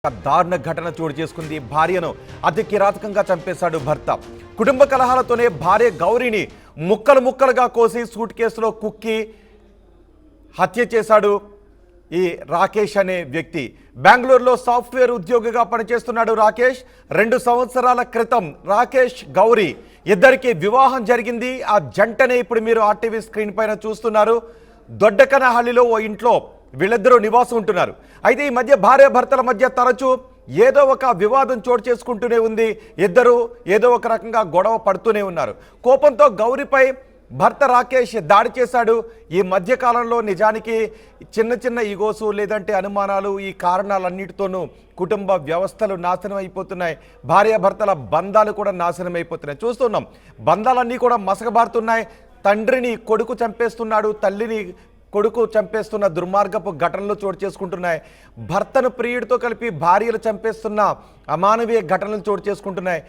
దారుణ ఘటన చోటు చేసుకుంది. భార్యను అతి కిరాతకంగా చంపేశాడు భర్త. కుటుంబ కలహాలతోనే భార్య గౌరిని ముక్కలు ముక్కలుగా కోసి సూట్ కేసులో కుక్కి హత్య చేశాడు ఈ రాకేష్ అనే వ్యక్తి. బెంగళూరులో సాఫ్ట్వేర్ ఉద్యోగిగా పనిచేస్తున్నాడు రాకేష్. 2 సంవత్సరాల క్రితం రాకేష్ గౌరీ ఇద్దరికి వివాహం జరిగింది. ఆ జంటనే ఇప్పుడు మీరు ఆర్టీవీ స్క్రీన్ పైన చూస్తున్నారు. దొడ్డకనహల్లిలో ఓ ఇంట్లో వీళ్ళిద్దరూ నివాసం ఉంటున్నారు. అయితే ఈ మధ్య భార్యాభర్తల మధ్య తరచూ ఏదో ఒక వివాదం చోటు చేసుకుంటూనే ఉంది. ఇద్దరు ఏదో ఒక రకంగా గొడవ పడుతూనే ఉన్నారు. కోపంతో గౌరిపై భర్త రాకేష్ దాడి చేశాడు. ఈ మధ్య కాలంలో నిజానికి చిన్న చిన్న ఈగోసు లేదంటే అనుమానాలు ఈ కారణాలన్నిటితోనూ కుటుంబ వ్యవస్థలు నాశనం అయిపోతున్నాయి. భార్యాభర్తల బంధాలు కూడా నాశనం అయిపోతున్నాయి. చూస్తున్నాం, బంధాలన్నీ కూడా మసకబారుతున్నాయి. తండ్రిని కొడుకు చంపేస్తున్నాడు, తల్లిని కొడుకు చంపేస్తున్న దుర్మార్గపు ఘటనలు చోటు చేసుకుంటున్నాయి. భర్తను ప్రియుడితో కలిపి భార్యలు చంపేస్తున్న అమానవీయ ఘటనలు చోటు చేసుకుంటున్నాయి.